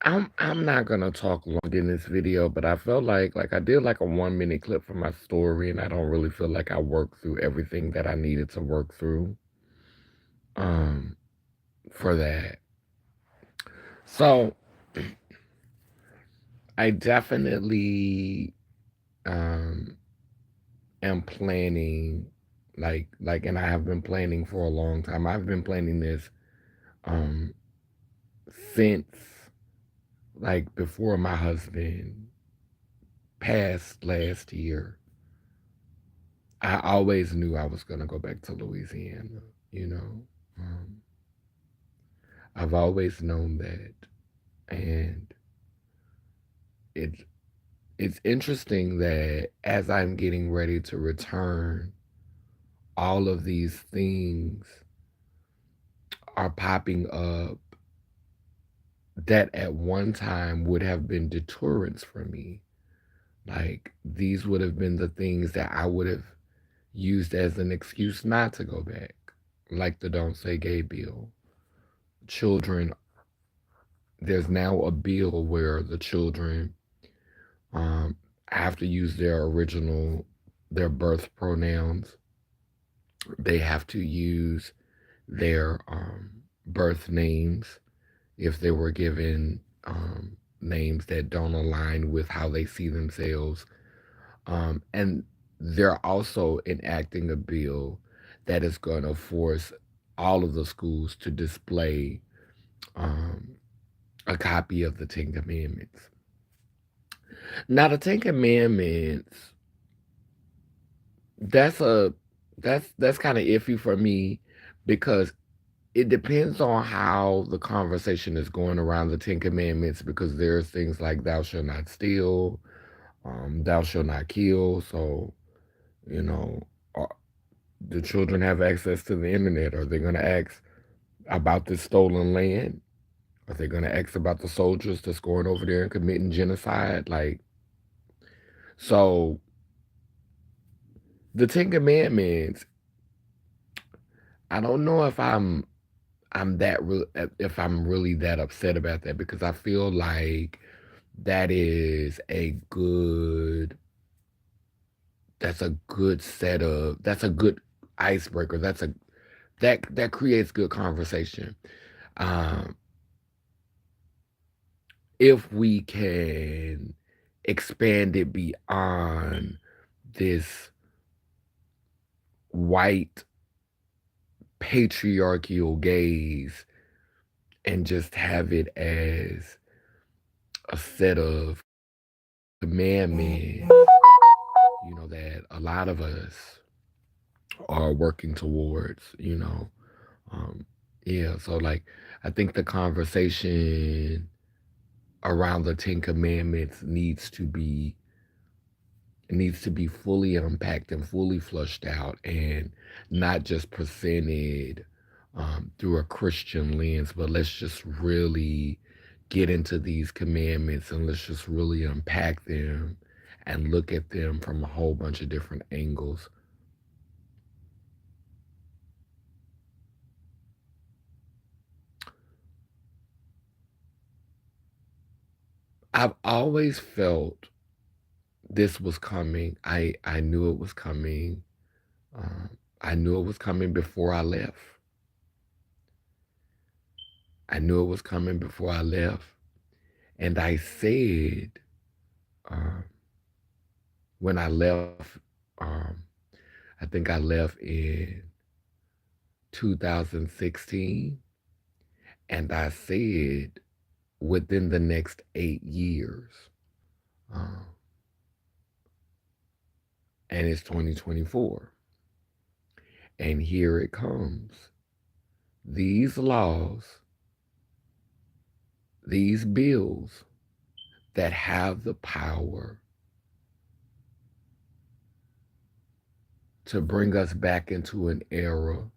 I'm not gonna talk long in this video, but I felt like I did like a 1 minute clip for my story, and I don't really feel like I worked through everything that I needed to work through um for that. So I definitely um am planning and I have been planning for a long time. I've been planning this um since like before my husband passed last year. I always knew I was going to go back to Louisiana, you know. Um, I've always known that. And it, it's interesting that as I'm getting ready to return, all of these things are popping up that at one time would have been deterrents for me. Like, these would have been the things that I would have used as an excuse not to go back, like the Don't Say Gay bill. Children, there's now a bill where the children um, have to use their birth pronouns. They have to use their birth names if they were given names that don't align with how they see themselves. And they're also enacting a bill that is going to force all of the schools to display um, a copy of the Ten Commandments. Now, the Ten Commandments, that's a that's kind of iffy for me because it depends on how the conversation is going around the Ten Commandments because there's things like thou shalt not steal, thou shalt not kill. So, you know, are the children have access to the internet? Are they going to ask about this stolen land? Are they going to ask about the soldiers that's going over there and committing genocide? Like, so the Ten Commandments, I don't know if if I'm really that upset about that because I feel like that is a good that's a good set of that's a good icebreaker. That creates good conversation. Um, if we can expand it beyond this white patriarchal gaze and just have it as a set of commandments, that a lot of us are working towards, Um, yeah, so like I think the conversation around the Ten Commandments needs to be fully unpacked and fully flushed out and not just presented through a Christian lens, but let's just really get into these commandments and let's just really unpack them and look at them from a whole bunch of different angles. I've always felt this was coming. I knew it was coming. I knew it was coming before I left. I knew it was coming before I left. And I said, um, when I left, um, I think I left in 2016, and I said within the next 8 years, um, and it's 2024. And here it comes. These laws, these bills that have the power to bring us back into an era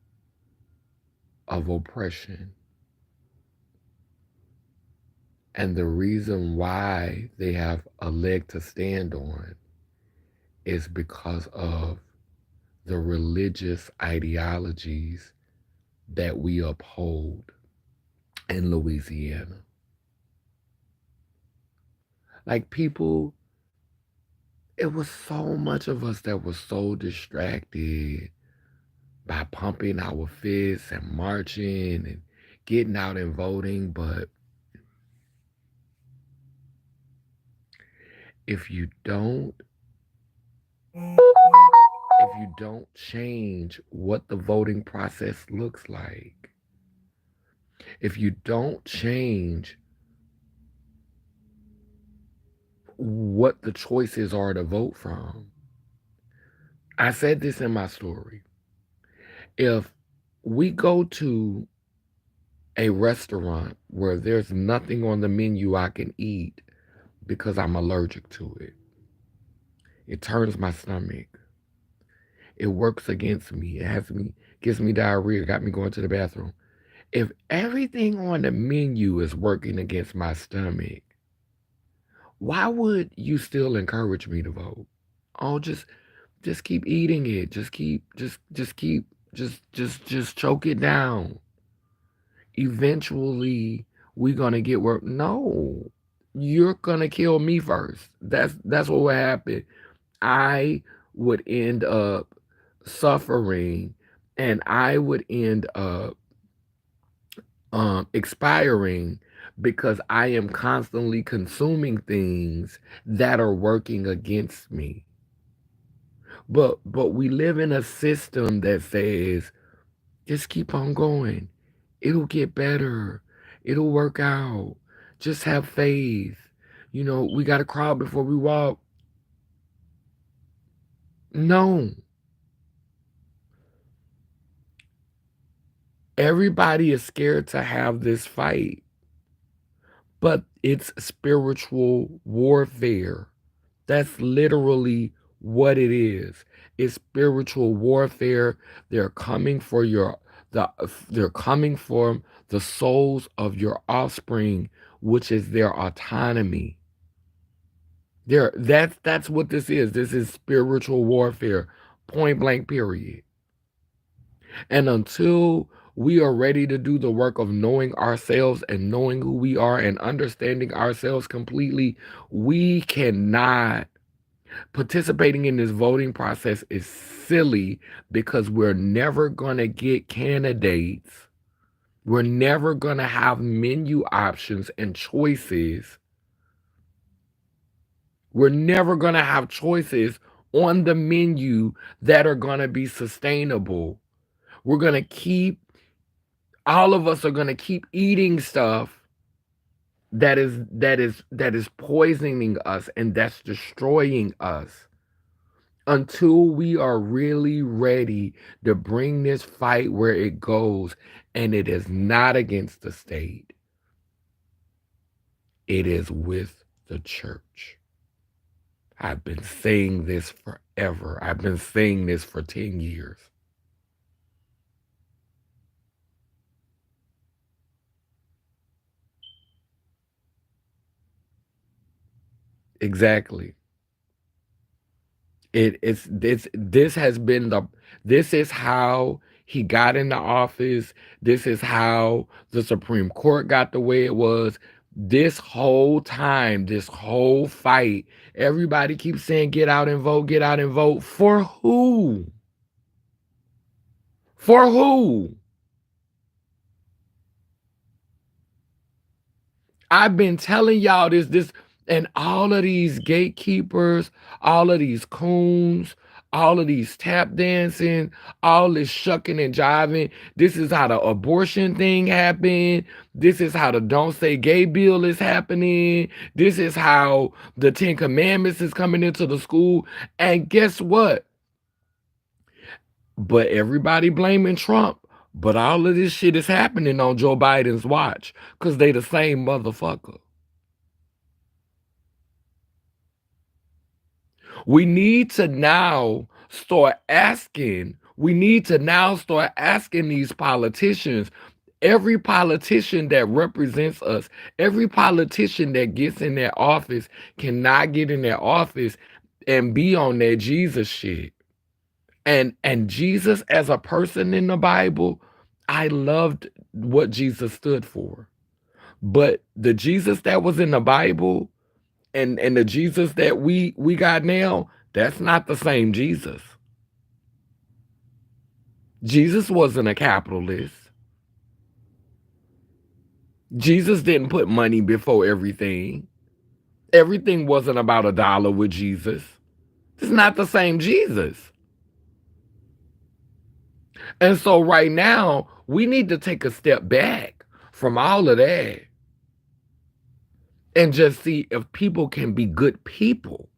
of oppression. And the reason why they have a leg to stand on is because of the religious ideologies that we uphold in Louisiana. Like people, it was so much of us that was so distracted by pumping our fists and marching and getting out and voting. But if you don't, if you don't change what the voting process looks like, if you don't change what the choices are to vote from, I said this in my story. If we go to a restaurant where there's nothing on the menu I can eat because I'm allergic to it, it turns my stomach. It works against me. Gives me diarrhea, got me going to the bathroom. If everything on the menu is working against my stomach, why would you still encourage me to vote? Oh, just keep eating it. Just choke it down. Eventually we're gonna get work. No. You're gonna kill me first. That's what would happen. I would end up suffering and I would end up expiring because I am constantly consuming things that are working against me. But we live in a system that says just keep on going. It'll get better. It'll work out. Just have faith. You know, we got to crawl before we walk. No. Everybody is scared to have this fight, but it's spiritual warfare. That's literally what it is. It's spiritual warfare. They're coming for the they're coming for the souls of your offspring, which is their autonomy. That's what this is. This is spiritual warfare. Point blank period. And until we are ready to do the work of knowing ourselves and knowing who we are and understanding ourselves completely, we cannot. Participating in this voting process is silly because we're never going to get candidates. We're never going to have menu options and choices. We're never going to have choices on the menu that are going to be sustainable. We're going to keep, all of us are going to keep eating stuff that is poisoning us and that's destroying us until we are really ready to bring this fight where it goes. And it is not against the state, it is with the church. I've been saying this forever. I've been saying this for 10 years. Exactly. This has been this is how he got into office. This is how the Supreme Court got the way it was. This whole time, this whole fight, everybody keeps saying get out and vote, get out and vote. For who? For who? I've been telling y'all this, and all of these gatekeepers, all of these coons, all of these tap dancing, all this shucking and jiving. This is how the abortion thing happened. This is how the don't say gay bill is happening. This is how the Ten Commandments is coming into the school. And guess what? But everybody blaming Trump. But all of this shit is happening on Joe Biden's watch because they the same motherfucker. We need to now start asking, these politicians, every politician that represents us, every politician that gets in their office cannot get in their office and be on their Jesus shit. And Jesus as a person in the Bible, I loved what Jesus stood for. But the Jesus that was in the Bible and the Jesus that we got now, that's not the same Jesus. Jesus wasn't a capitalist. Jesus didn't put money before everything. Everything wasn't about a dollar with Jesus. It's not the same Jesus. And so right now, we need to take a step back from all of that and just see if people can be good people.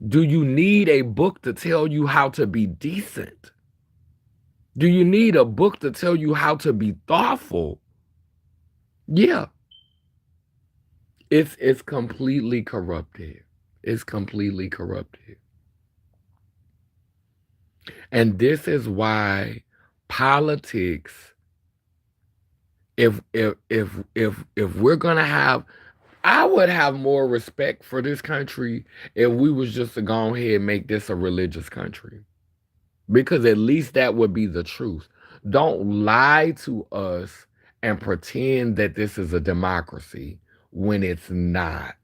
Do you need a book to tell you how to be decent? Do you need a book to tell you how to be thoughtful? Yeah, it's completely corrupted. It's completely corrupted. And this is why politics, if we're gonna have, I would have more respect for this country if we was just to go ahead and make this a religious country. Because at least that would be the truth. Don't lie to us and pretend that this is a democracy when it's not.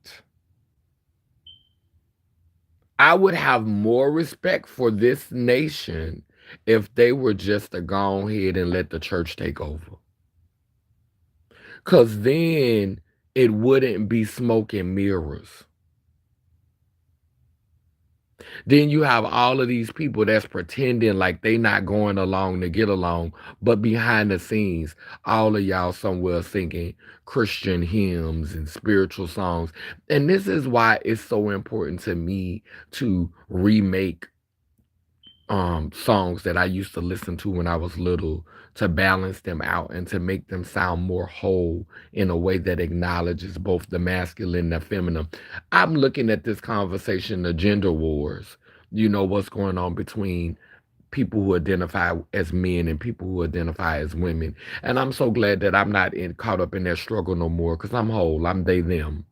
I would have more respect for this nation if they were just to go ahead and let the church take over. Because then it wouldn't be smoke and mirrors. Then you have all of these people that's pretending like they not going along to get along, but behind the scenes, all of y'all somewhere singing Christian hymns and spiritual songs. And this is why it's so important to me to remake songs that I used to listen to when I was little, to balance them out and to make them sound more whole in a way that acknowledges both the masculine and the feminine. I'm looking at this conversation, the gender wars, what's going on between people who identify as men and people who identify as women. And I'm so glad that I'm not caught up in that struggle no more, because I'm whole. I'm they, them.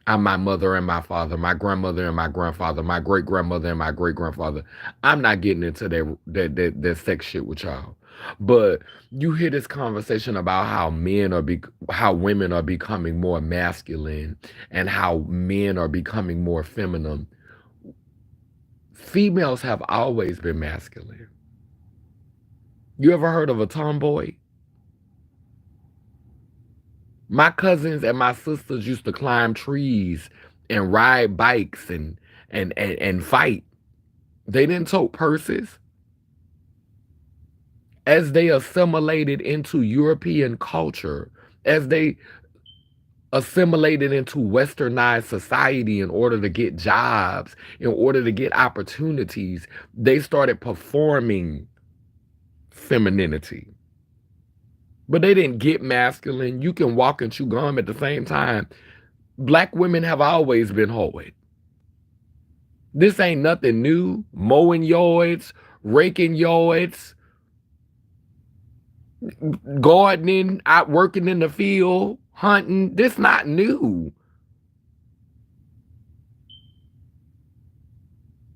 I'm my mother and my father, my grandmother and my grandfather, my great grandmother and my great grandfather. I'm not getting into that sex shit with y'all. But you hear this conversation about how women are becoming more masculine and how men are becoming more feminine. Females have always been masculine. You ever heard of a tomboy? My cousins and my sisters used to climb trees and ride bikes and fight. They didn't tote purses. As they assimilated into European culture, as they assimilated into westernized society in order to get jobs, in order to get opportunities, they started performing femininity. But they didn't get masculine. You can walk and chew gum at the same time. Black women have always been hoed. This ain't nothing new. Mowing yards, raking yards, gardening, out working in the field, hunting. This not new.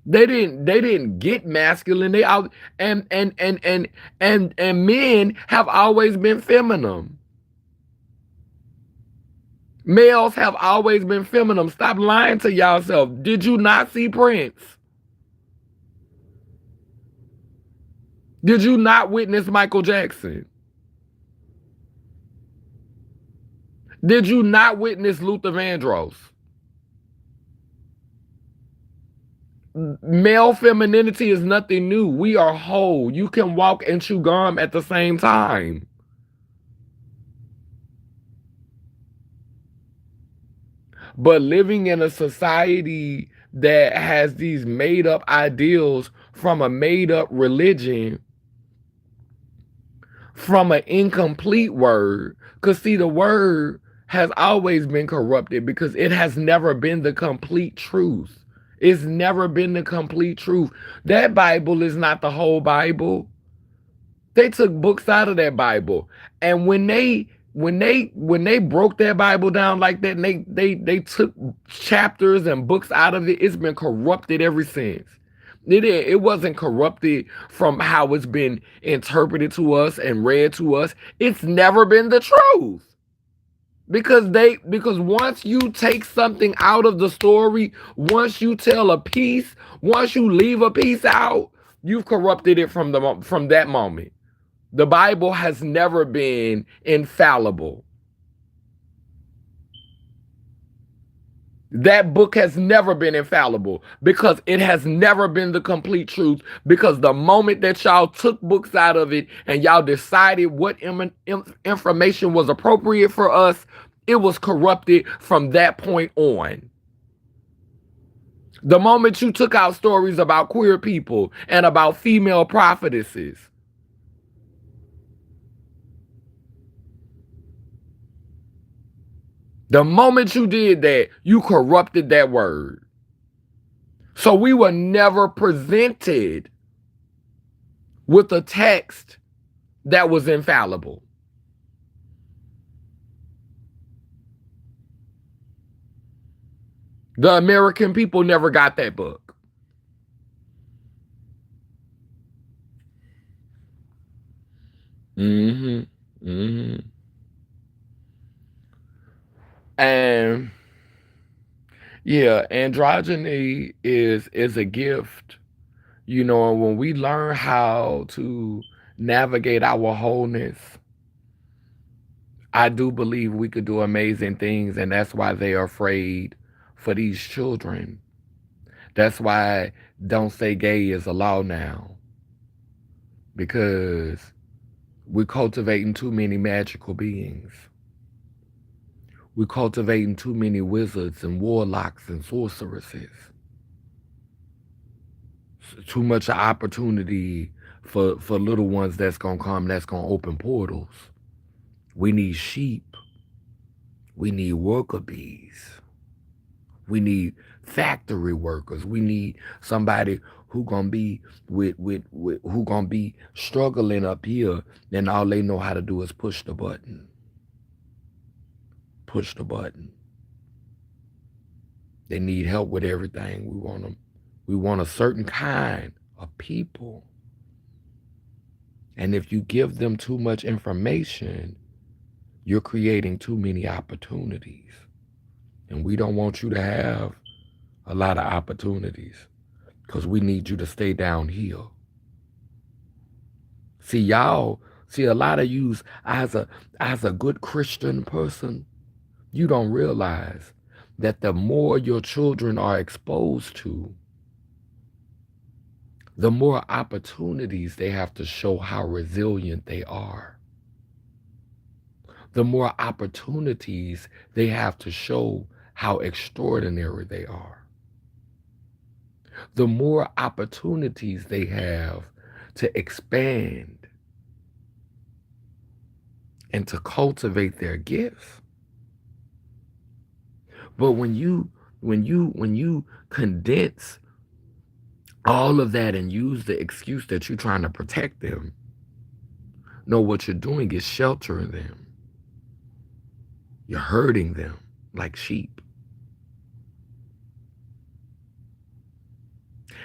They didn't get masculine. They out and men have always been feminine. Males have always been feminine. Stop lying to yourself. Did you not see Prince? Did you not witness Michael Jackson? Did you not witness Luther Vandross? Male femininity is nothing new. We are whole. You can walk and chew gum at the same time. But living in a society that has these made up ideals from a made up religion, from an incomplete word, because see, the word has always been corrupted because it has never been the complete truth. It's never been the complete truth. That Bible is not the whole Bible. They took books out of that Bible. And when they broke that Bible down like that, and they took chapters and books out of it, it's been corrupted ever since. It wasn't corrupted from how it's been interpreted to us and read to us. It's never been the truth. Because once you take something out of the story, once you tell a piece, once you leave a piece out, you've corrupted it from that moment. The Bible has never been infallible. That book has never been infallible because it has never been the complete truth. Because the moment that y'all took books out of it and y'all decided what information was appropriate for us, it was corrupted from that point on. The moment you took out stories about queer people and about female prophetesses, the moment you did that, you corrupted that word. So we were never presented with a text that was infallible. The American people never got that book. Mm-hmm. Mm-hmm. And yeah, androgyny is a gift. You know, when we learn how to navigate our wholeness, I do believe we could do amazing things, and that's why they are afraid for these children. That's why Don't Say Gay is a law now, because we're cultivating too many magical beings. We're cultivating too many wizards and warlocks and sorceresses. Too much opportunity for little ones that's gonna come, that's gonna open portals. We need sheep. We need worker bees. We need factory workers. We need somebody who gonna be with who gonna be struggling up here, and all they know how to do is push the button. Push the button. They need help with everything. We want them. We want a certain kind of people. And if you give them too much information, you're creating too many opportunities. And we don't want you to have a lot of opportunities because we need you to stay down here. See, y'all, see, a lot of yous, as a good Christian person, you don't realize that the more your children are exposed to, the more opportunities they have to show how resilient they are. The more opportunities they have to show how extraordinary they are. The more opportunities they have to expand and to cultivate their gifts. But when you condense all of that and use the excuse that you're trying to protect them, no, what you're doing is sheltering them. You're hurting them like sheep.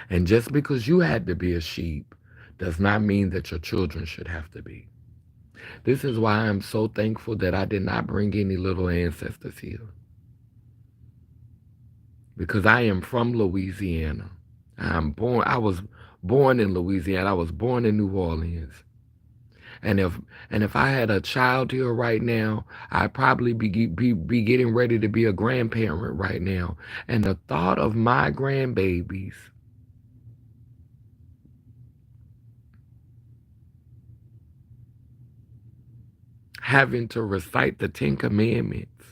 And just because you had to be a sheep does not mean that your children should have to be. This is why I'm so thankful that I did not bring any little ancestors here. Because I am from Louisiana. I was born in Louisiana. I was born in New Orleans. And if I had a child here right now, I'd probably be getting ready to be a grandparent right now. And the thought of my grandbabies having to recite the Ten Commandments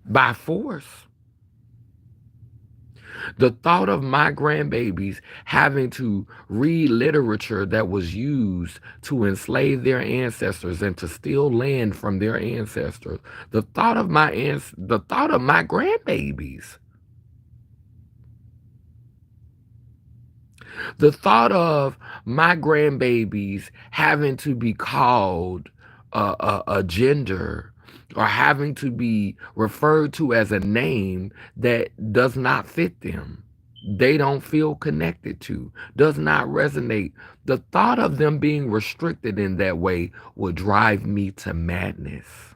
by force. The thought of my grandbabies having to read literature that was used to enslave their ancestors and to steal land from their ancestors. The thought of my grandbabies. The thought of my grandbabies having to be called a gender or having to be referred to as a name that does not fit them, they don't feel connected to, does not resonate. The thought of them being restricted in that way would drive me to madness.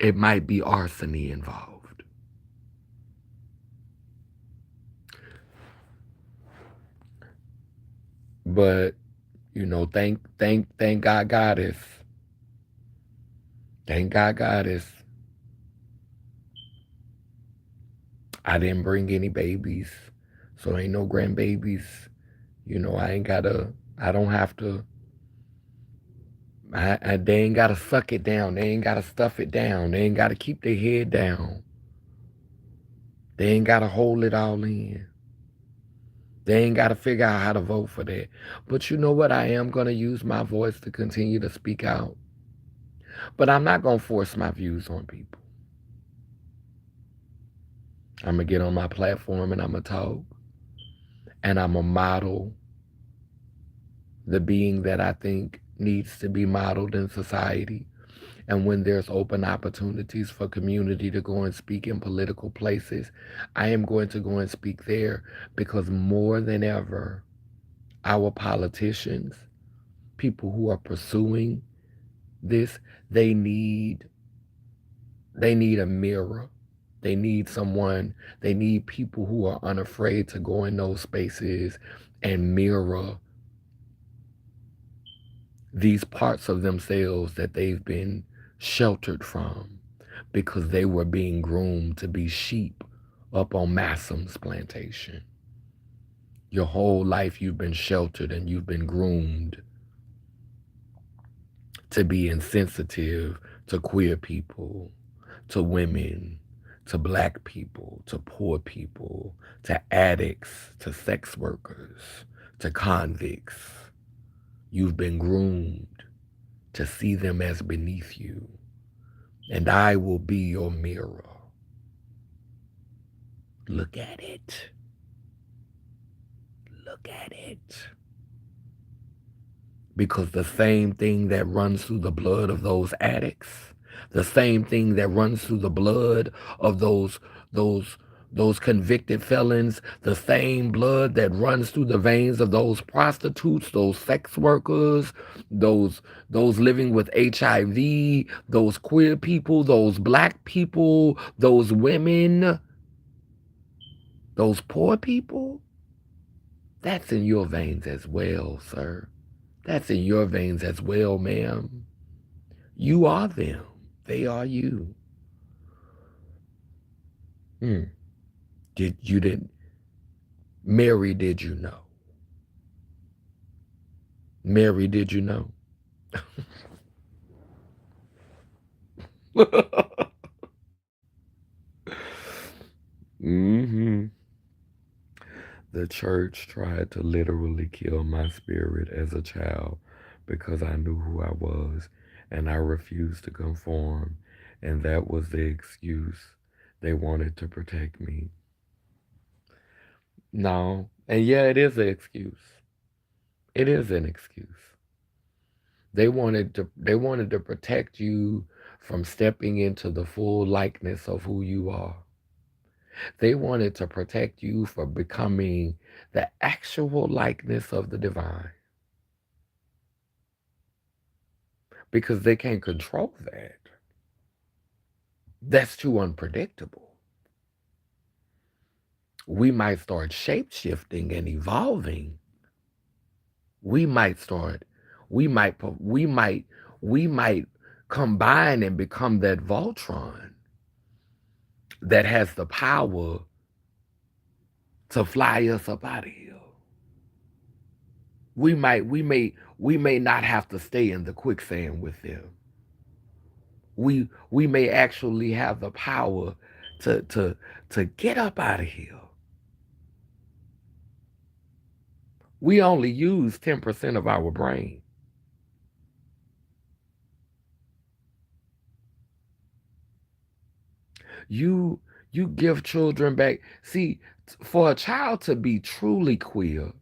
It might be arsony involved. But thank God Goddess. Thank God Goddess. I didn't bring any babies. So ain't no grandbabies. I don't have to, they ain't got to suck it down. They ain't got to stuff it down. They ain't got to keep their head down. They ain't got to hold it all in. They ain't got to figure out how to vote for that. But you know what? I am going to use my voice to continue to speak out. But I'm not going to force my views on people. I'm going to get on my platform and I'm going to talk. And I'm going to model the being that I think needs to be modeled in society. And when there's open opportunities for community to go and speak in political places, I am going to go and speak there because more than ever, our politicians, people who are pursuing this, they need they need a mirror. They need someone, they need people who are unafraid to go in those spaces and mirror these parts of themselves that they've been sheltered from because they were being groomed to be sheep up on Massum's plantation. Your whole life you've been sheltered and you've been groomed to be insensitive to queer people, to women, to black people, to poor people, to addicts, to sex workers, to convicts. You've been groomed to see them as beneath you. And I will be your mirror. Look at it. Look at it. Because the same thing that runs through the blood of those addicts, the same thing that runs through the blood of those those convicted felons, the same blood that runs through the veins of those prostitutes, those sex workers, those those living with HIV, those queer people, those black people, those women, those poor people, that's in your veins as well, sir. That's in your veins as well, ma'am. You are them. They are you. Hmm. Didn't Mary, did you know? Mary, did you know? hmm The church tried to literally kill my spirit as a child because I knew who I was and I refused to conform. And that was the excuse. They wanted to protect me. No. And yeah, it is an excuse. It is an excuse. They wanted to protect you from stepping into the full likeness of who you are. They wanted to protect you from becoming the actual likeness of the divine because they can't control that. That's too unpredictable. We might start shape shifting and evolving. We might start, we might combine and become that Voltron that has the power to fly us up out of here. We may not have to stay in the quicksand with them. We may actually have the power to get up out of here. We only use 10% of our brain. You give children back. See, for a child to be truly queer,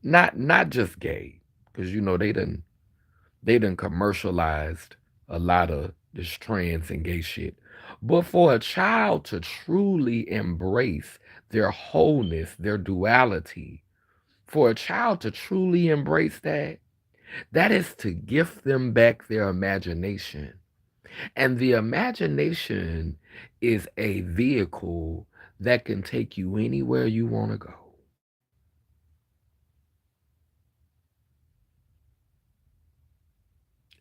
not just gay, because they done commercialized a lot of this trans and gay shit. But for a child to truly embrace their wholeness, their duality, for a child to truly embrace that, that is to gift them back their imagination. And the imagination is a vehicle that can take you anywhere you want to go,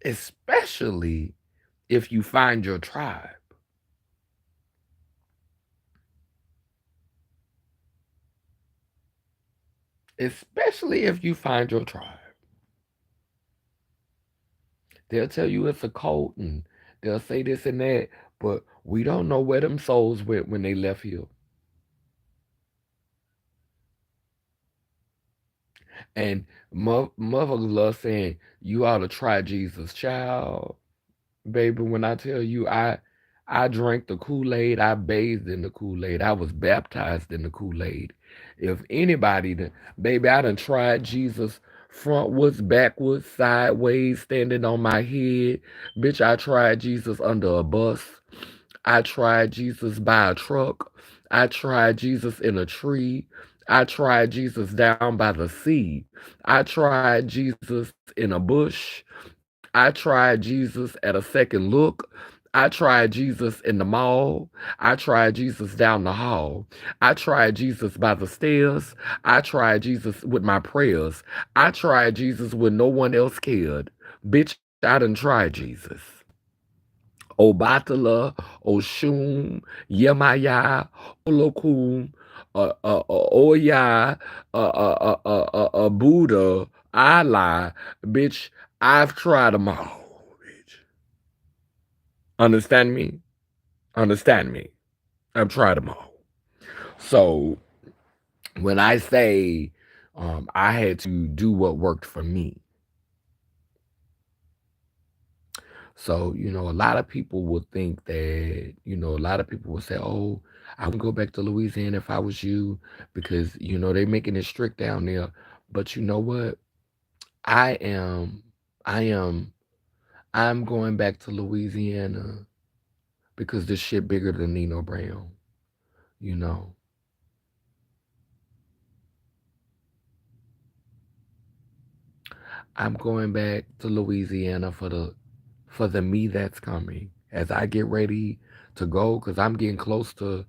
especially if you find your tribe. Especially if you find your tribe. They'll tell you it's a cult and they'll say this and that, but we don't know where them souls went when they left here. And motherfuckers love saying, you ought to try Jesus, child. Baby, when I tell you I drank the Kool-Aid, I bathed in the Kool-Aid, I was baptized in the Kool-Aid. If anybody baby, I done tried Jesus frontwards, backwards, sideways, standing on my head. Bitch, I tried Jesus under a bus. I tried Jesus by a truck. I tried Jesus in a tree. I tried Jesus down by the sea. I tried Jesus in a bush. I tried Jesus at a second look. I tried Jesus in the mall. I tried Jesus down the hall. I tried Jesus by the stairs. I tried Jesus with my prayers. I tried Jesus when no one else cared. Bitch, I done tried Jesus. Obatala, Oshun, Yemaya, Olokum, Oya, Buddha, Allah. Bitch, I've tried them all, bitch. Understand me? Understand me? I've tried them all. So when I say I had to do what worked for me, so, a lot of people will think that, a lot of people will say, oh, I would go back to Louisiana if I was you because, they're making it strict down there. But you know what? I am, I am, I'm going back to Louisiana because this shit bigger than Nino Brown, you know. I'm going back to Louisiana for the me that's coming as I get ready to go because I'm getting closer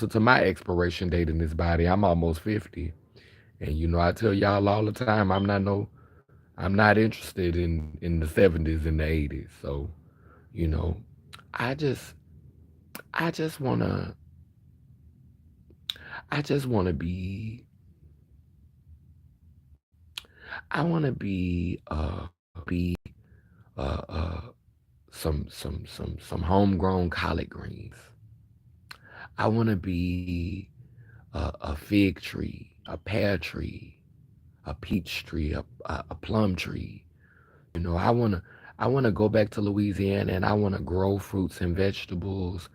to my expiration date in this body. I'm almost 50. And I tell y'all all the time I'm not interested in the 70s and the 80s. So, you know, I just I just want to I just want to be I want to be uh uh some homegrown collard greens. I want to be a fig tree, a pear tree, a peach tree, a plum tree. I want to go back to Louisiana and I want to grow fruits and vegetables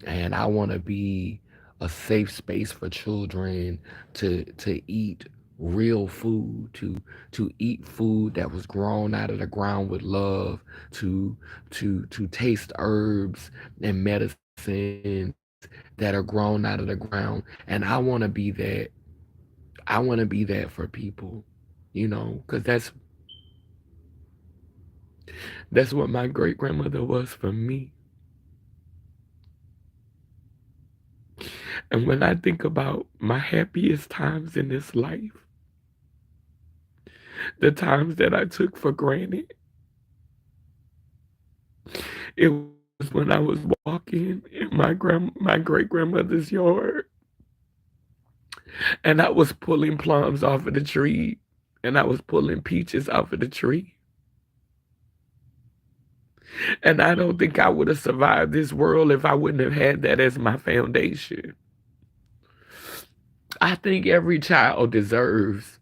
and I want to be a safe space for children to eat real food, to eat food that was grown out of the ground with love, to taste herbs and medicines that are grown out of the ground. And I want to be that. I want to be that for people, because that's what my great grandmother was for me. And when I think about my happiest times in this life, the times that I took for granted, it was when I was walking in my great grandmother's yard and I was pulling plums off of the tree and I was pulling peaches off of the tree. And I don't think I would have survived this world if I wouldn't have had that as my foundation. I think every child deserves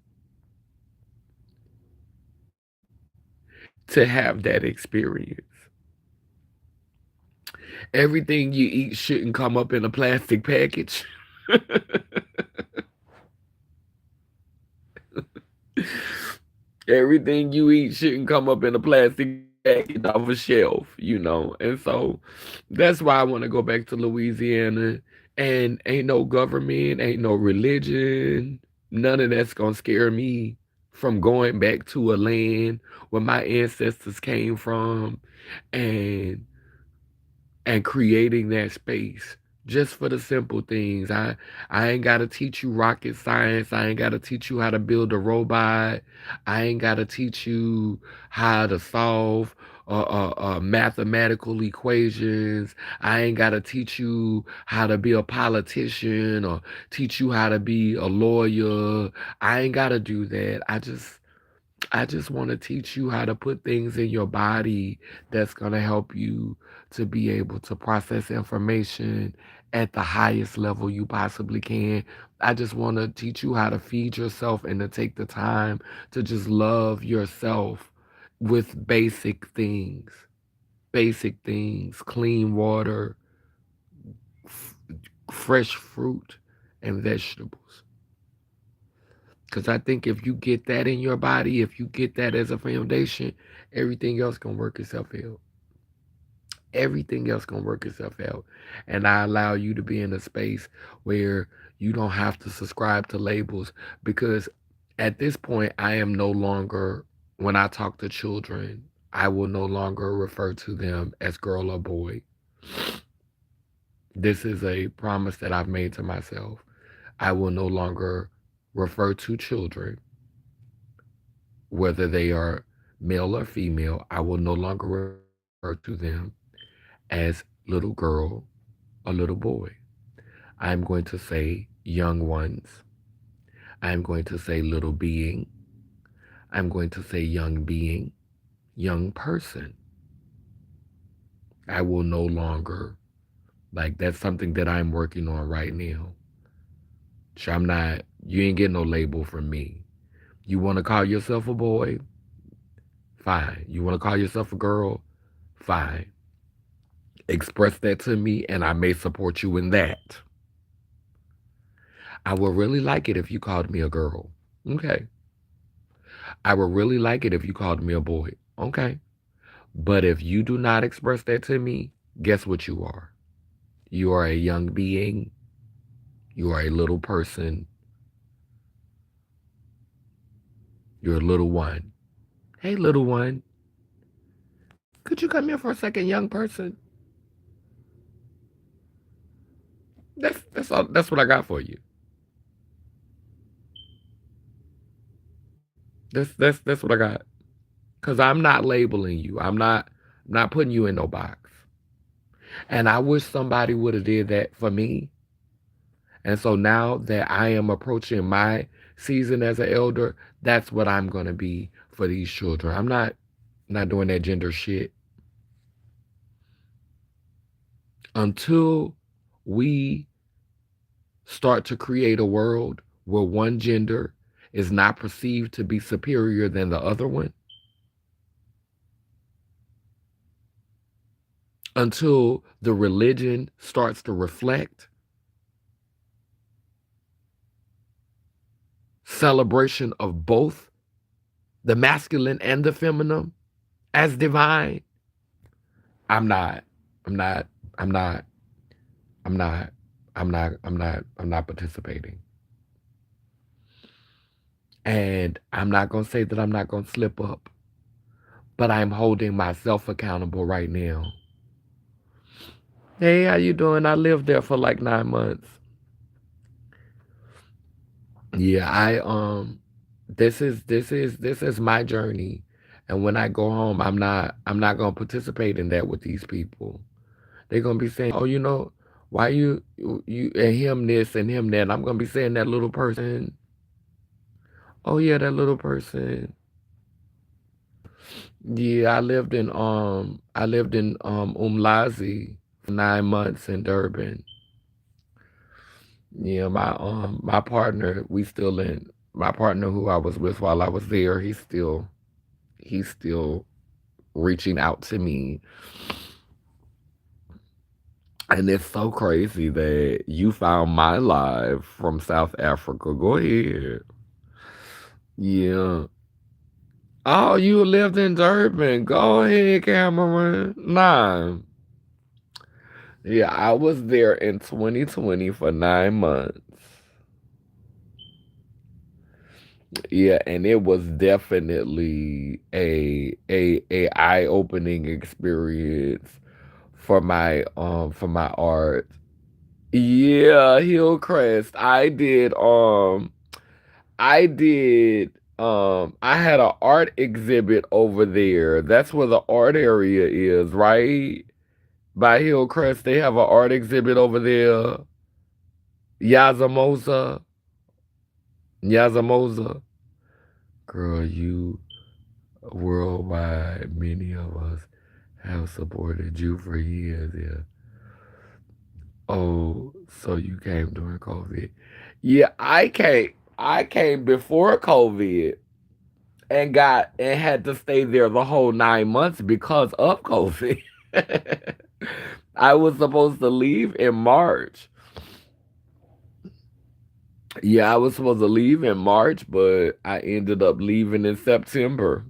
to have that experience. Everything you eat shouldn't come up in a plastic package. Everything you eat shouldn't come up in a plastic package off a shelf. And so that's why I want to go back to Louisiana. And ain't no government, ain't no religion, none of that's gonna scare me from going back to a land where my ancestors came from and creating that space just for the simple things. I ain't got to teach you rocket science. I ain't got to teach you how to build a robot. I ain't got to teach you how to solve mathematical equations. I ain't got to teach you how to be a politician or teach you how to be a lawyer. I ain't got to do that. I just want to teach you how to put things in your body that's going to help you to be able to process information at the highest level you possibly can. I just want to teach you how to feed yourself and to take the time to just love yourself with basic things. Basic things, clean water, f- fresh fruit, and vegetables. Because I think if you get that in your body, if you get that as a foundation, everything else can work itself out. Everything else can work itself out. And I allow you to be in a space where you don't have to subscribe to labels because at this point, I am no longer, when I talk to children, I will no longer refer to them as girl or boy. This is a promise that I've made to myself. I will no longer refer to children whether they are male or female, I will no longer refer to them as little girl or little boy. I'm going to say young ones. I'm going to say little being. I'm going to say young being, young person. I will no longer, like, that's something that I'm working on right now. So I'm not, you ain't getting no label from me. You want to call yourself a boy? Fine. You want to call yourself a girl? Fine. Express that to me, and I may support you in that. I would really like it if you called me a girl. Okay. I would really like it if you called me a boy. Okay. But if you do not express that to me, guess what you are? You are a young being. You are a little person. You're a little one. Hey, little one. Could you come here for a second, young person? That's all. That's what I got for you. That's what I got. Cause I'm not labeling you. I'm not putting you in no box. And I wish somebody would have did that for me. And so now that I am approaching my season as an elder, that's what I'm gonna be for these children. I'm not doing that gender shit until we start to create a world where one gender is not perceived to be superior than the other one. Until the religion starts to reflect celebration of both the masculine and the feminine as divine. I'm not. I'm not. I'm not. I'm not. I'm not participating. And I'm not gonna say that I'm not gonna slip up, but I'm holding myself accountable right now. Hey, how you doing? I lived there for like 9 months. Yeah, this is my journey. And when I go home, I'm not gonna participate in that with these people. They're gonna be saying, "Oh, why you and him this and him that." And I'm gonna be saying that little person. Oh yeah, that little person. Yeah, I lived in Umlazi for 9 months in Durban. Yeah, my partner, my partner who I was with while I was there, he's still reaching out to me. And it's so crazy that you found my live from South Africa. Go ahead. Yeah. Oh, you lived in Durban. Go ahead, Cameron. Nah. Yeah, I was there in 2020 for 9 months. Yeah, and it was definitely a eye opening experience for my art. Yeah, Hillcrest. I had an art exhibit over there. That's where the art area is, right? By Hillcrest, they have an art exhibit over there. Yazamoza. Yazamoza. Girl, you worldwide, many of us have supported you for years, yeah. Oh, so you came during COVID. Yeah, I came before COVID and had to stay there the whole 9 months because of COVID. I was supposed to leave in March. Yeah, I was supposed to leave in March, but I ended up leaving in September.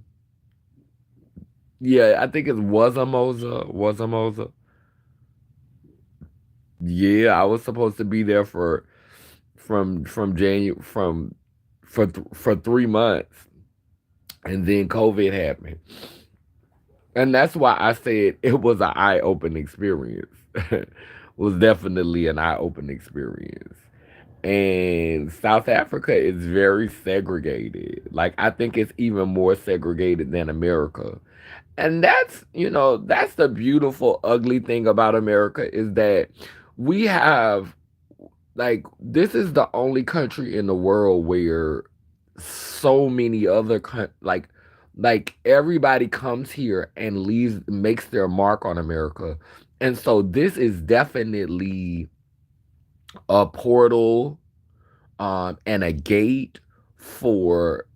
Yeah, I think it was a Moza. Was a Moza. Yeah, I was supposed to be there from January for 3 months, and then COVID happened, and that's why I said it was an eye opening experience. It was definitely an eye opening experience. And South Africa is very segregated. Like I think it's even more segregated than America. And that's the beautiful ugly thing about America is that we have like this is the only country in the world where so many other like everybody comes here and leaves makes their mark on America. And so this is definitely a portal and a gate for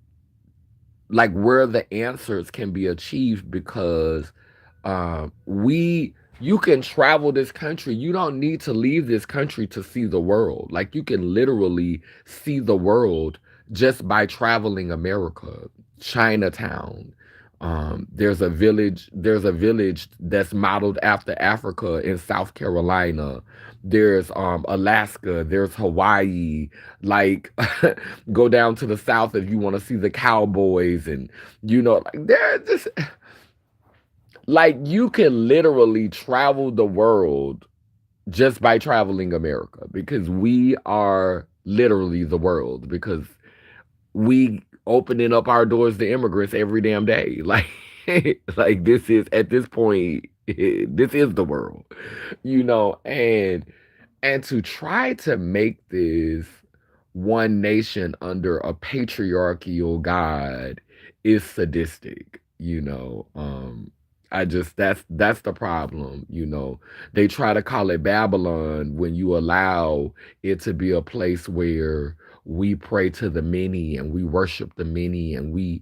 like where the answers can be achieved because we you can travel this country. You don't need to leave this country to see the world. Like you can literally see the world just by traveling America. Chinatown. There's a village that's modeled after Africa in South Carolina. There's Alaska, there's Hawaii. Like go down to the south if you want to see the cowboys and like they're just like you can literally travel the world just by traveling America because we are literally the world because we opening up our doors to immigrants every damn day. Like like this is at this point this is the world. And to try to make this one nation under a patriarchal god is sadistic. I just that's the problem. They try to call it Babylon when you allow it to be a place where we pray to the many and we worship the many and we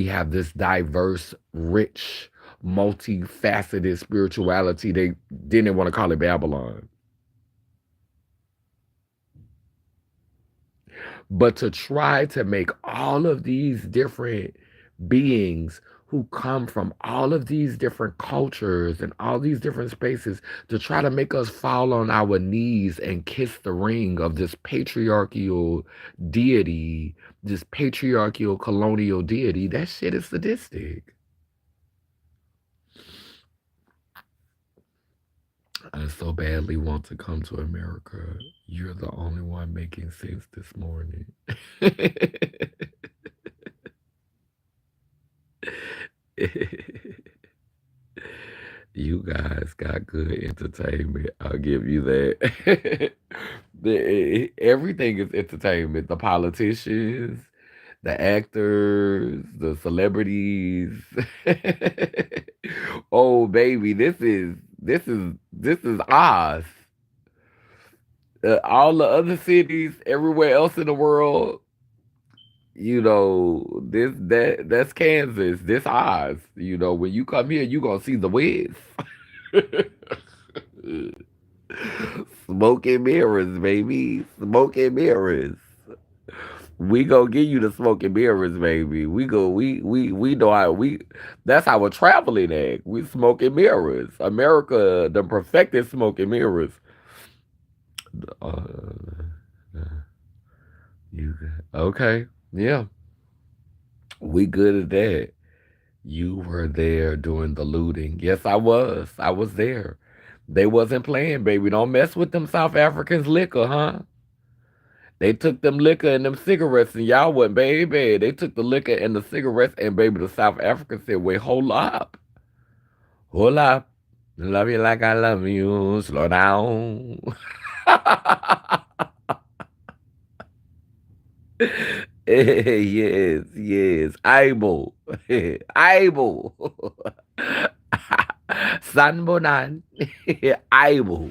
have this diverse, rich, multifaceted spirituality. They didn't want to call it Babylon. But to try to make all of these different beings who come from all of these different cultures and all these different spaces to try to make us fall on our knees and kiss the ring of this patriarchal deity, this patriarchal colonial deity, that shit is sadistic. I so badly want to come to America. You're the only one making sense this morning. You guys got good entertainment. I'll give you that. Everything is entertainment. The politicians, the actors, the celebrities. Oh baby, this is Oz. All the other cities, everywhere else in the world, that's Kansas. This Oz. When you come here, you gonna see the Wiz. Smoke and mirrors, baby. Smoke and mirrors. We gonna give you the smoke and mirrors, baby. We know how we. That's our traveling act. We smoke and mirrors. America, the perfected smoke and mirrors. Uh, you okay? Yeah. We good at that. You were there doing the looting. Yes, I was. I was there. They wasn't playing, baby. Don't mess with them South Africans liquor, huh? They took them liquor and them cigarettes and y'all wasn't, baby. They took the liquor and the cigarettes and baby, the South Africans said, wait, hold up. Hold up. Love you like I love you. Slow down. Yes, yes. Able. Able. Sanbonan. Able.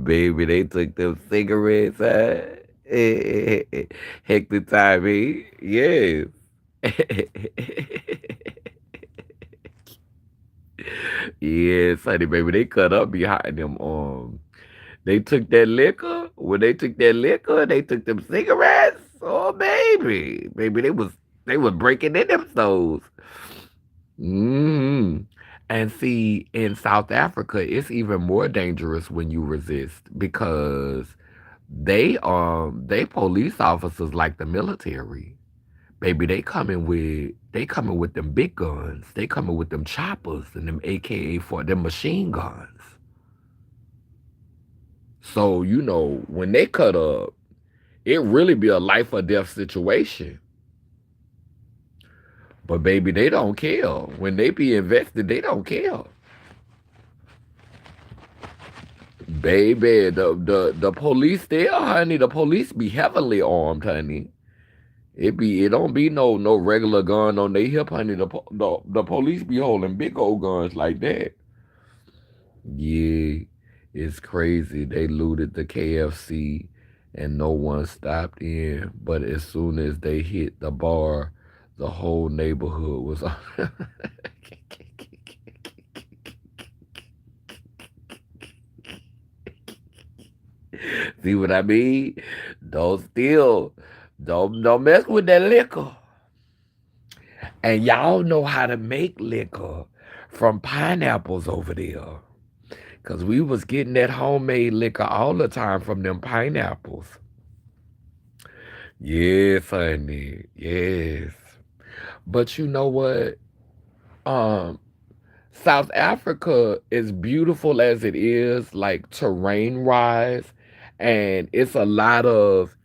Baby, they took them cigarettes, huh? Heck the time, eh? Yes. Yes, honey, baby, they cut up behind them. They took that liquor. When they took that liquor, they took them cigarettes. Oh, baby, baby, they was breaking in them stores. Hmm. And see, in South Africa, it's even more dangerous when you resist because they police officers like the military. Baby, they coming with them big guns. They coming with them choppers and them AKA for them machine guns. So, when they cut up, it really be a life or death situation. But baby, they don't care. When they be invested, they don't care. Baby, the police there, honey, the police be heavily armed, honey. It don't be no regular gun on their hip, honey. The police be holding big old guns like that. Yeah, it's crazy. They looted the KFC and no one stopped in. But as soon as they hit the bar, the whole neighborhood was on. See what I mean? Don't steal. Don't mess with that liquor. And y'all know how to make liquor from pineapples over there. Cause we was getting that homemade liquor all the time from them pineapples. Yes, honey. Yes. But you know what? Um, South Africa, is beautiful as it is, like terrain wise, and it's a lot of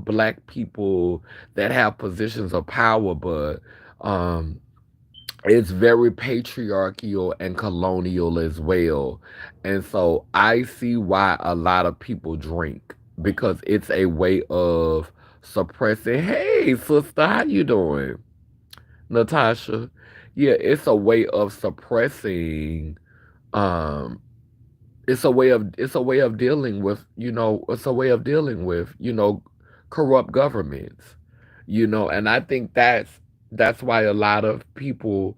black people that have positions of power, but um it's very patriarchal and colonial as well. And so I see why a lot of people drink because it's a way of suppressing. Hey, sister, how you doing? Natasha. Yeah, um it's a way of dealing with, corrupt governments. And I think that's why a lot of people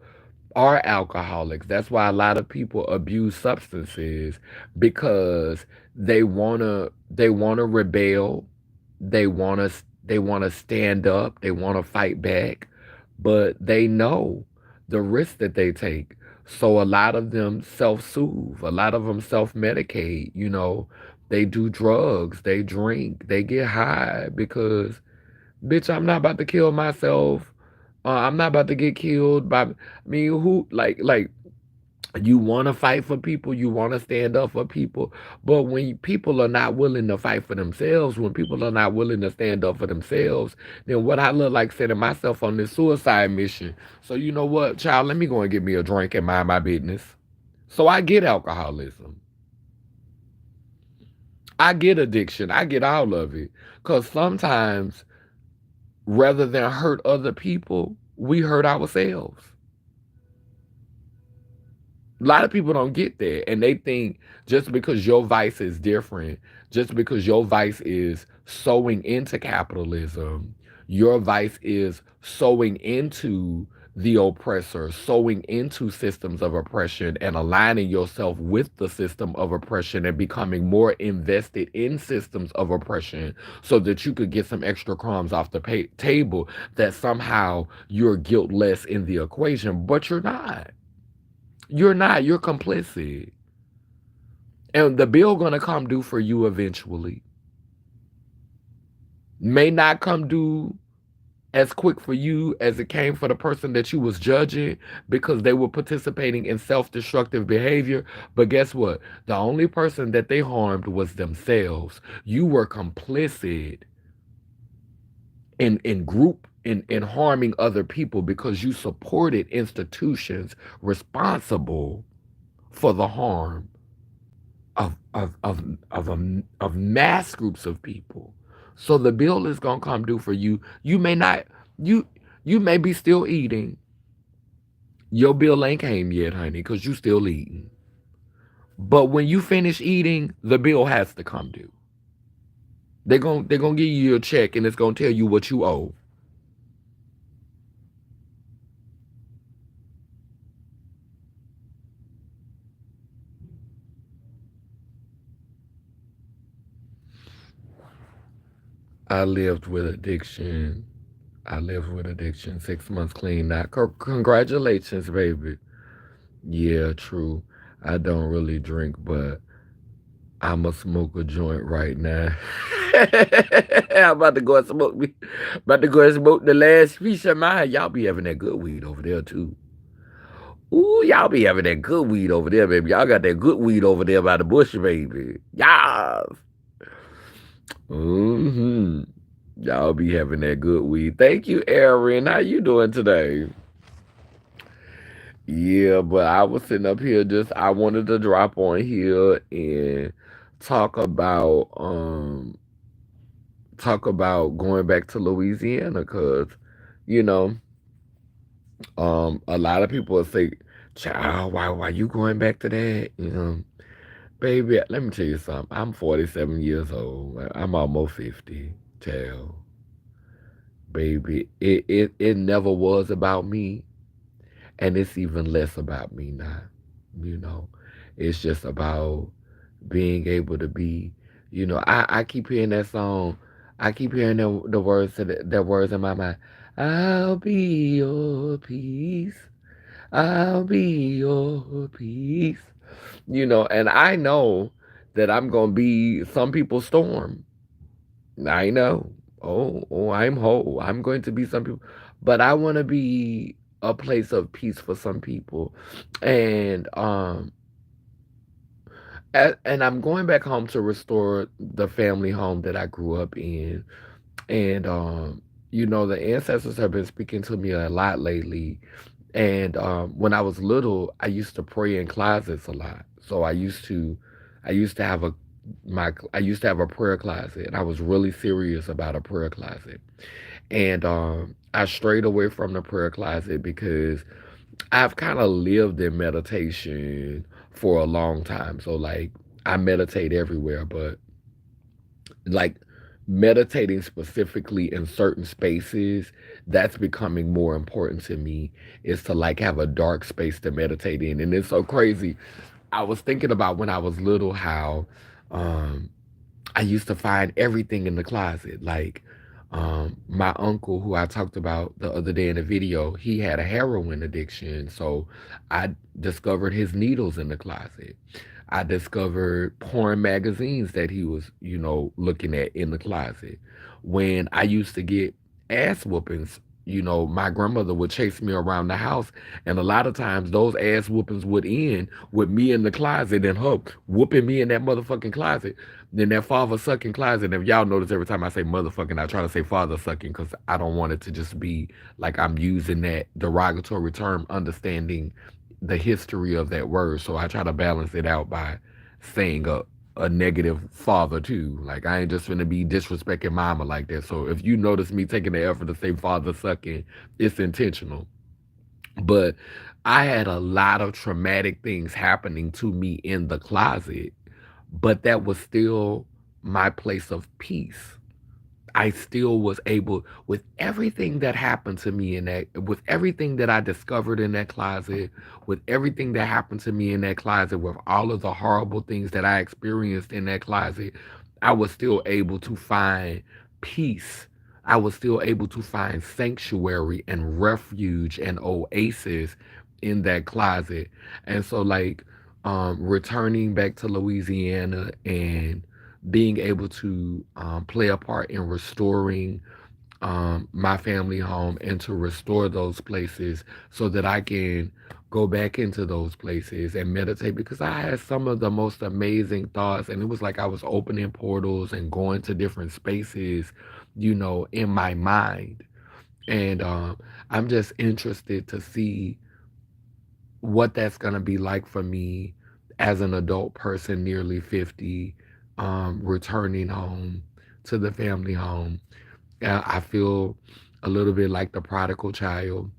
are alcoholics. That's why a lot of people abuse substances because they wanna rebel, they wanna stand up, they wanna fight back, but they know the risk that they take. So a lot of them self-soothe, a lot of them self-medicate, they do drugs, they drink, they get high because bitch, I'm not about to kill myself. I'm not about to get killed by. I mean, who like you want to fight for people, you want to stand up for people, but when people are not willing to fight for themselves, when people are not willing to stand up for themselves, then what I look like setting myself on this suicide mission. So you know what, child, let me go and get me a drink and mind my business. So I get alcoholism, I get addiction, I get all of it, cause sometimes rather than hurt other people, we hurt ourselves. A lot of people don't get that. And they think just because your vice is different, just because your vice is sowing into capitalism, your vice is sowing into the oppressor, sowing into systems of oppression and aligning yourself with the system of oppression and becoming more invested in systems of oppression so that you could get some extra crumbs off the table, that somehow you're guiltless in the equation, but you're not. You're not. You're complicit. And the bill gonna come due for you eventually. may not come due as quick for you as it came for the person that you was judging because they were participating in self-destructive behavior. But guess what? The only person that they harmed was themselves. You were complicit in group in harming other people because you supported institutions responsible for the harm of mass groups of people. So the bill is gonna come due for you. You may not you you may be still eating. Your bill ain't came yet, honey, because you still eating. But when you finish eating, the bill has to come due. They're gonna give you a check and it's gonna tell you what you owe. I lived with addiction. I lived with addiction 6 months clean. Now, congratulations, baby. Yeah, true. I don't really drink, but I'ma smoke a joint right now. I'm about to go and smoke me. About to go and smoke the last piece of mine. Y'all be having that good weed over there too. Ooh, y'all be having that good weed over there, baby. Y'all got that good weed over there by the bush, baby. Yes. Mm-hmm. Y'all be having that good weed. Thank you, Erin. How you doing today? Yeah, but I was sitting up here just I wanted to drop on here and talk about um talk about going back to Louisiana because you know a lot of people will say, "Child, why you going back to that?" Baby, let me tell you something. I'm 47 years old. I'm almost 50. Child, baby, it never was about me, and it's even less about me now. You know, it's just about being able to be, I keep hearing that song. I keep hearing the words to the words in my mind. I'll be your peace. I'll be your peace. And I know that I'm gonna be some people's storm. I know. Oh, I'm whole. I'm going to be some people, but I want to be a place of peace for some people, and and I'm going back home to restore the family home that I grew up in. And the ancestors have been speaking to me a lot lately. And when I was little, I used to pray in closets a lot. So I used to have I used to have a prayer closet, and I was really serious about a prayer closet. And I strayed away from the prayer closet because I've kind of lived in meditation for a long time. So like I meditate everywhere, but like meditating specifically in certain spaces, that's becoming more important to me, is to like have a dark space to meditate in. And it's so crazy. I was thinking about when I was little how um I used to find everything in the closet. Like my uncle, who I talked about the other day in the video, he had a heroin addiction. So I discovered his needles in the closet. I discovered porn magazines that he was, looking at in the closet. When I used to get ass whoopings, my grandmother would chase me around the house. And a lot of times those ass whoopings would end with me in the closet and her whooping me in that motherfucking closet. Then that father sucking closet. And if y'all notice every time I say motherfucking, I try to say father sucking because I don't want it to just be like I'm using that derogatory term, understanding the history of that word. So I try to balance it out by saying a negative father too. Like I ain't just gonna be disrespecting mama like that. So if you notice me taking the effort to say father sucking, it's intentional. But I had a lot of traumatic things happening to me in the closet, but that was still my place of peace. I still was able, with everything that happened to me in that, with everything that I discovered in that closet, with everything that happened to me in that closet, with all of the horrible things that I experienced in that closet, I was still able to find peace. I was still able to find sanctuary and refuge and oasis in that closet. And so, like, returning back to Louisiana and being able to play a part in restoring my family home and to restore those places so that I can go back into those places and meditate because I had some of the most amazing thoughts and it was like I was opening portals and going to different spaces, in my mind. And I'm just interested to see what that's going to be like for me as an adult person, nearly 50, returning home to the family home. I feel a little bit like the prodigal child,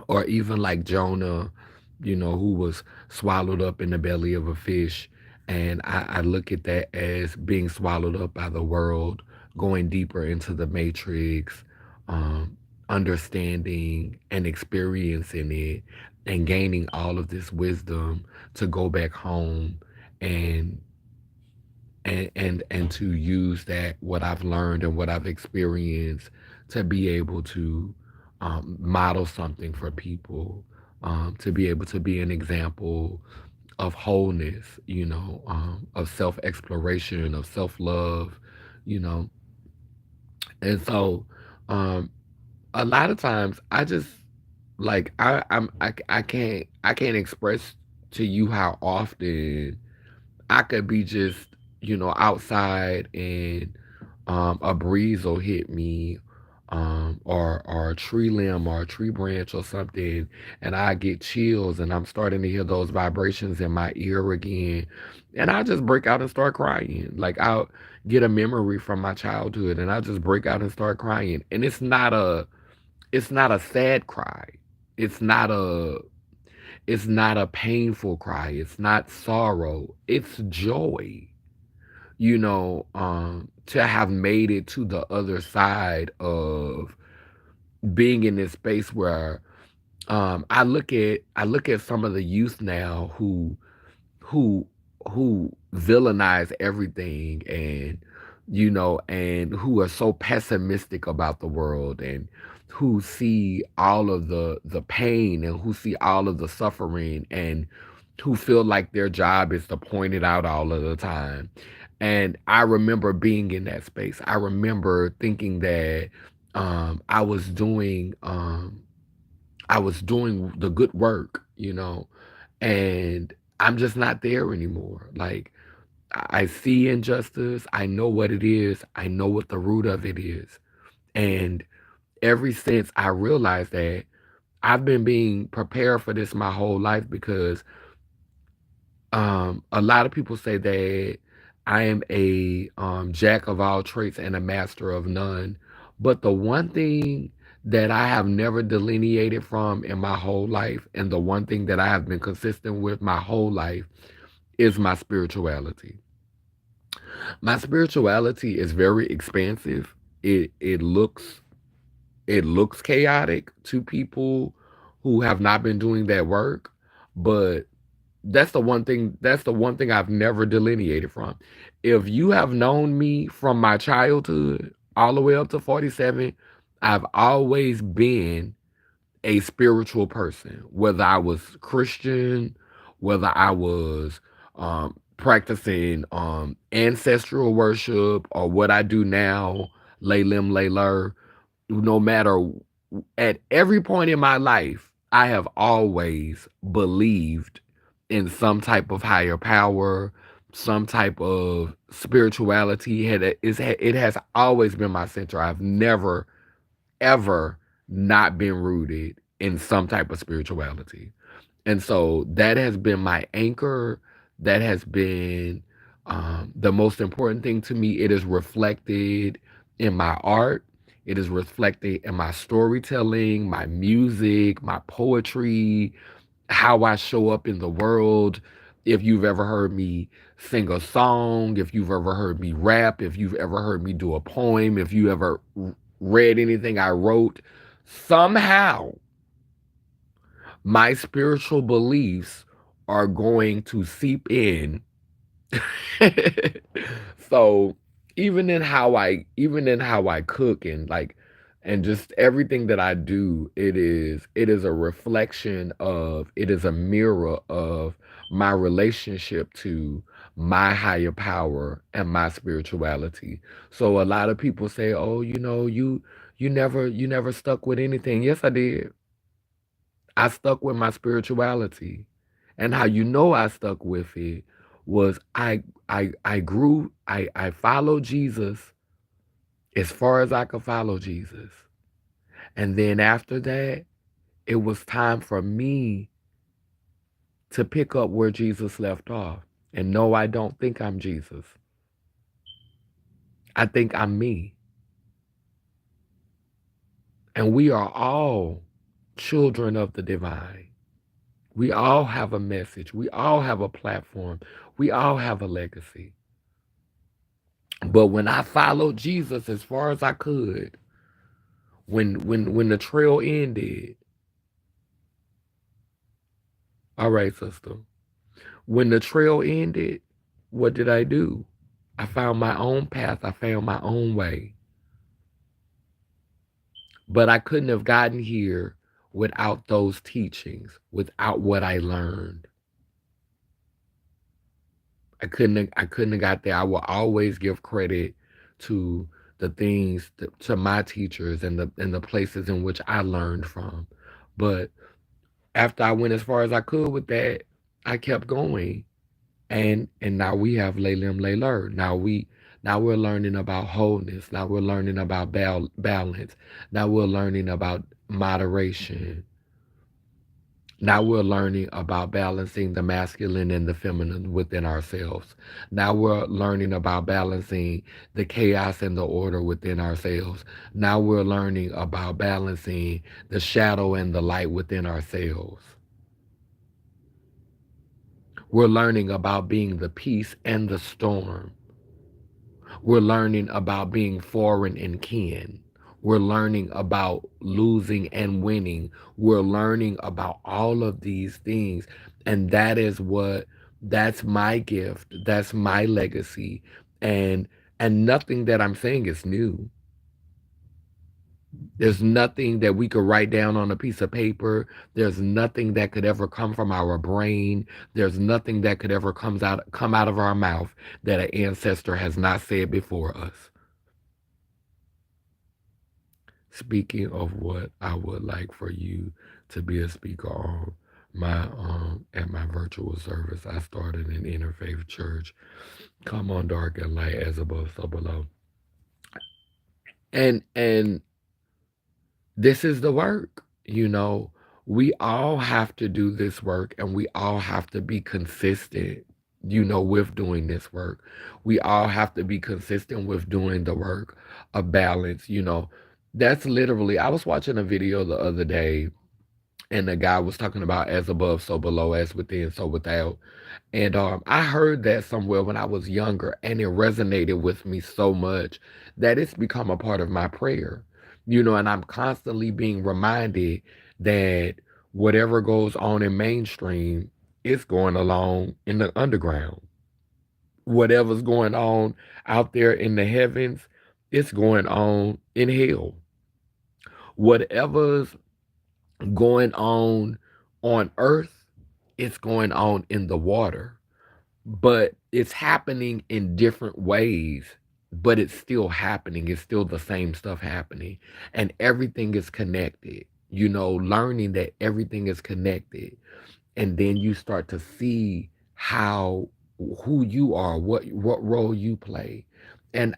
or even like Jonah, who was swallowed up in the belly of a fish. And I look at that as being swallowed up by the world, going deeper into the matrix, um, understanding and experiencing it, and gaining all of this wisdom to go back home and and to use that what I've learned and what I've experienced to be able to model something for people, to be able to be an example of wholeness, of self exploration, of self love, you know. And so, um, a lot of times, I just like I can't express to you how often I could be just, outside and a breeze will hit me, or a tree limb or a tree branch or something, and I get chills and I'm starting to hear those vibrations in my ear again. And I just break out and start crying. Like I'll get a memory from my childhood and I just break out and start crying. And it's not a sad cry. It's not a it's not a painful cry. It's not sorrow. It's joy, to have made it to the other side of being in this space where I look at some of the youth now who who villainize everything, and who are so pessimistic about the world, and who see all of the pain, and who see all of the suffering, and who feel like their job is to point it out all of the time. And I remember being in that space. I remember thinking that I was doing the good work, and I'm just not there anymore. Like I see injustice, I know what it is, I know what the root of it is. And ever since I realized that, I've been being prepared for this my whole life because a lot of people say that I am a jack of all trades and a master of none. But the one thing that I have never delineated from in my whole life, and the one thing that I have been consistent with my whole life, is my spirituality. My spirituality is very expansive. It looks chaotic to people who have not been doing that work, but that's the one thing I've never delineated from. If you have known me from my childhood all the way up to 47, I've always been a spiritual person, whether I was Christian, whether I was practicing ancestral worship, or what I do now, lay lim, lay lur. No matter, at every point in my life, I have always believed in some type of higher power, some type of spirituality. It has always been my center. I've never ever not been rooted in some type of spirituality. And so that has been my anchor. That has been the most important thing to me. It is reflected in my art. It is reflected in my storytelling, my music, my poetry, how I show up in the world. If you've ever heard me sing a song, if you've ever heard me rap, if you've ever heard me do a poem, if you ever read anything I wrote, somehow my spiritual beliefs are going to seep in. So even in how I cook, and just everything that I do, it is a reflection of, it is a mirror of my relationship to my higher power and my spirituality. So a lot of people say, "Oh, you never stuck with anything." Yes, I did. I stuck with my spirituality. And how you know I stuck with it was I grew, I followed Jesus as far as I could follow Jesus. And then after that, it was time for me to pick up where Jesus left off. And no, I don't think I'm Jesus. I think I'm me. And we are all children of the divine. We all have a message. We all have a platform. We all have a legacy. But when I followed Jesus as far as I could, when the trail ended, all right, sister. When the trail ended, what did I do? I found my own path. I found my own way. But I couldn't have gotten here without those teachings, without what I learned. I couldn't have got there. I will always give credit to the things to my teachers and the places in which I learned from. But after I went as far as I could with that, I kept going. And now we have Laylim Layler. Now we're learning about wholeness. Now we're learning about balance. Now we're learning about moderation. Now we're learning about balancing the masculine and the feminine within ourselves. Now we're learning about balancing the chaos and the order within ourselves. Now we're learning about balancing the shadow and the light within ourselves. We're learning about being the peace and the storm. We're learning about being foreign and kin. We're learning about losing and winning. We're learning about all of these things. And that's my gift. That's my legacy. And and nothing that I'm saying is new. There's nothing that we could write down on a piece of paper. There's nothing that could ever come from our brain. There's nothing that could ever come out of our mouth that an ancestor has not said before us. Speaking of what I would like for you to be a speaker on my at my virtual service, I started an interfaith church. Come on, dark and light, as above, so below. And this is the work. We all have to do this work, and we all have to be consistent, with doing this work. We all have to be consistent with doing the work of balance. That's literally, I was watching a video the other day, and the guy was talking about as above, so below, as within, so without. And I heard that somewhere when I was younger, and it resonated with me so much that it's become a part of my prayer. And I'm constantly being reminded that whatever goes on in mainstream is going along in the underground. Whatever's going on out there in the heavens, it's going on in hell. Whatever's going on earth, it's going on in the water. But it's happening in different ways, but it's still happening. It's still the same stuff happening. And everything is connected, learning that everything is connected. And then you start to see how who you are, what role you play. And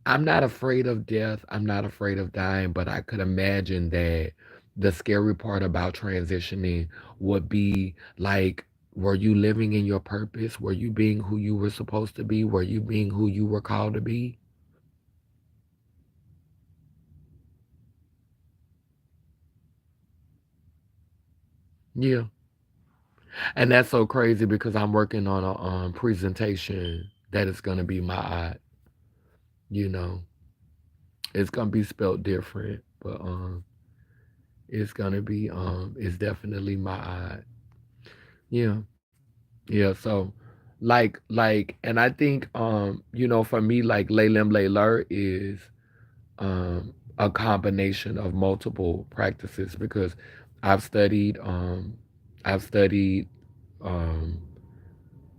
I'm not afraid of death. I'm not afraid of dying, but I could imagine that the scary part about transitioning would be like, were you living in your purpose? Were you being who you were supposed to be? Were you being who you were called to be? Yeah. And that's so crazy because I'm working on a presentation that is going to be my art. You know, it's going to be spelled different, but it's definitely my art. Yeah. Yeah, so and I think for me, like Laylim Layler is a combination of multiple practices because I've studied um I've studied um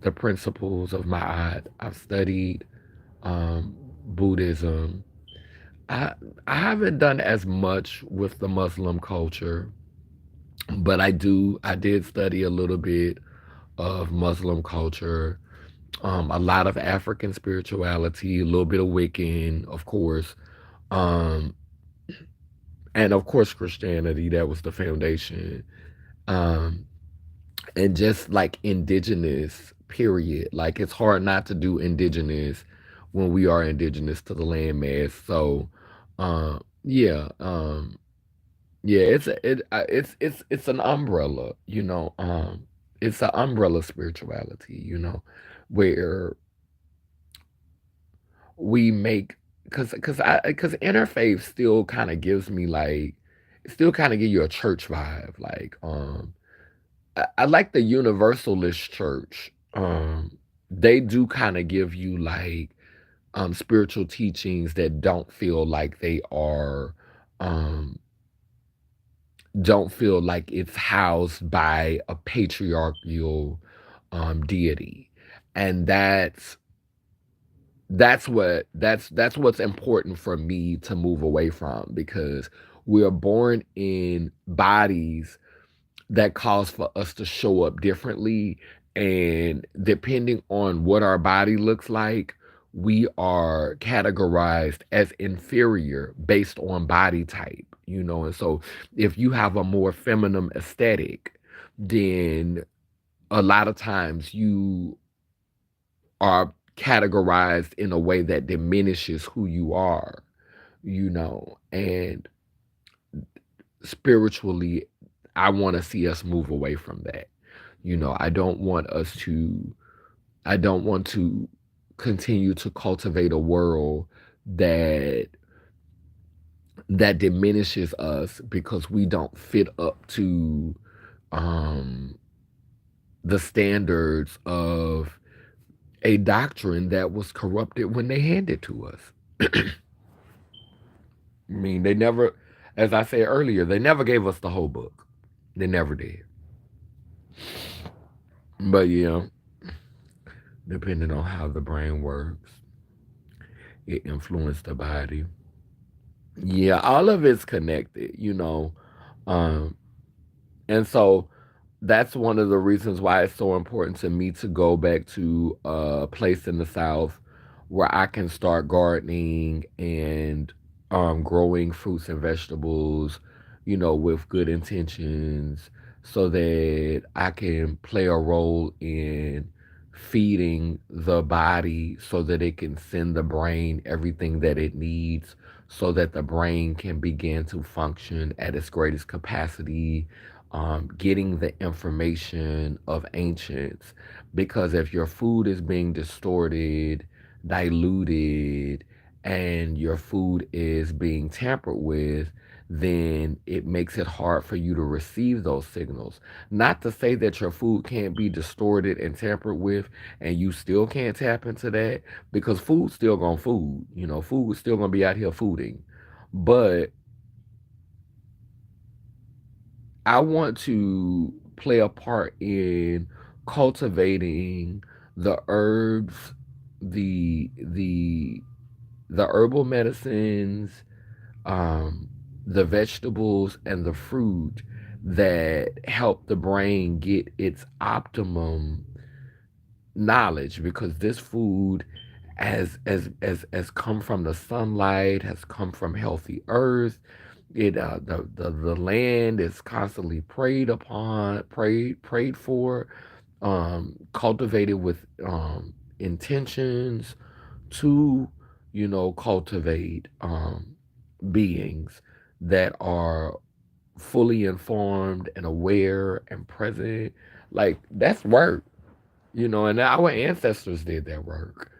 the principles of Ma'at. I've studied Buddhism. I I haven't done as much with the Muslim culture, but I did study a little bit of Muslim culture, a lot of African spirituality, a little bit of Wiccan, of course, um, and of course Christianity. That was the foundation, um, and just like indigenous. Period. Like it's hard not to do indigenous when we are indigenous to the landmass. So, yeah, yeah, it's an umbrella, it's an umbrella spirituality, where we make because interfaith still kind of gives me like it still kind of give you a church vibe. Like I like the Universalist church. They do kind of give you like spiritual teachings that um don't feel like it's housed by a patriarchal deity, and that's what's important for me to move away from, because we are born in bodies that calls for us to show up differently. And depending on what our body looks like, we are categorized as inferior based on body type, And so if you have a more feminine aesthetic, then a lot of times you are categorized in a way that diminishes who you are, and spiritually, I want to see us move away from that. I don't want us to, I don't want to continue to cultivate a world that diminishes us because we don't fit up to um the standards of a doctrine that was corrupted when they handed to us. I mean, they never, as I said earlier, they never gave us the whole book. They never did. But depending on how the brain works, it influenced the body. Yeah, all of it's connected. Um, and so that's one of the reasons why it's so important to me to go back to a place in the South where I can start gardening and growing fruits and vegetables, with good intentions, so that I can play a role in feeding the body so that it can send the brain everything that it needs so that the brain can begin to function at its greatest capacity, getting the information of ancients. Because if your food is being distorted, diluted, and your food is being tampered with, then it makes it hard for you to receive those signals. Not to say that your food can't be distorted and tampered with and you still can't tap into that, because food's still gonna food. Food is still gonna be out here fooding. But I want to play a part in cultivating the herbs, the the herbal medicines, um, the vegetables and the fruit that help the brain get its optimum knowledge, because this food has come from the sunlight, has come from healthy earth. The land is constantly prayed upon, prayed for, cultivated with intentions to, cultivate beings that are fully informed and aware and present. Like that's work, and our ancestors did that work.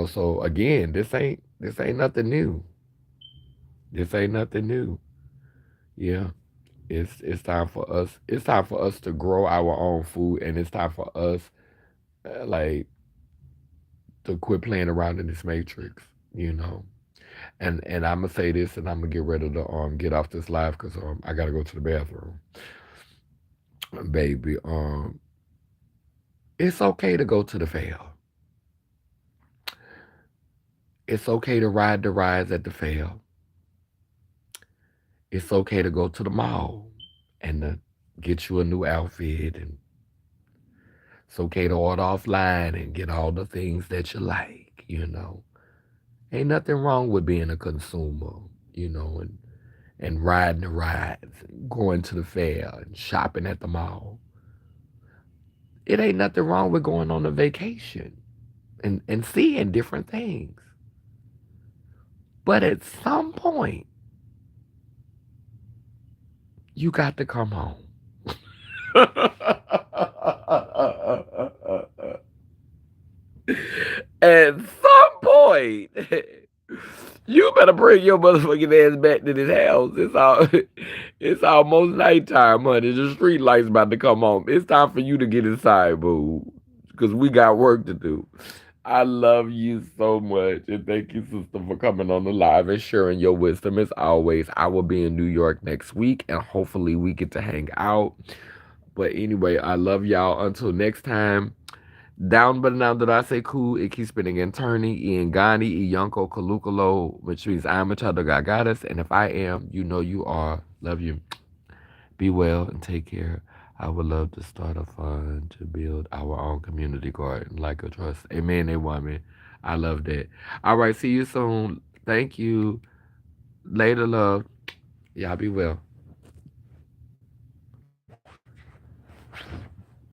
So again, this ain't nothing new. This ain't nothing new. Yeah. It's time for us. It's time for us to grow our own food, and it's time for us, like, to quit playing around in this matrix. You know. And I'm gonna say this, and I'm gonna get ready to get off this live because I gotta go to the bathroom, baby. It's okay to go to the fair. It's okay to ride the rides at the fair. It's okay to go to the mall and to get you a new outfit. And it's okay to order offline and get all the things that you like. Ain't nothing wrong with being a consumer, and riding the rides, and going to the fair and shopping at the mall. It ain't nothing wrong with going on a vacation and seeing different things. But at some point, you got to come home. At some point, you better bring your motherfucking ass back to this house. It's almost nighttime, honey. The street lights about to come on. It's time for you to get inside, boo. Because we got work to do. I love you so much. And thank you, sister, for coming on the live and sharing your wisdom as always. I will be in New York next week and hopefully we get to hang out. But anyway, I love y'all. Until next time. Down but now that I say cool, it keeps spinning and turning. Iangani, Iyonko, Kalukalo, which means I'm a child of God Goddess. And if I am, you know you are. Love you. Be well and take care. I would love to start a fund to build our own community garden like a trust. Amen, a woman. I love that. All right, see you soon. Thank you. Later, love. Y'all be well.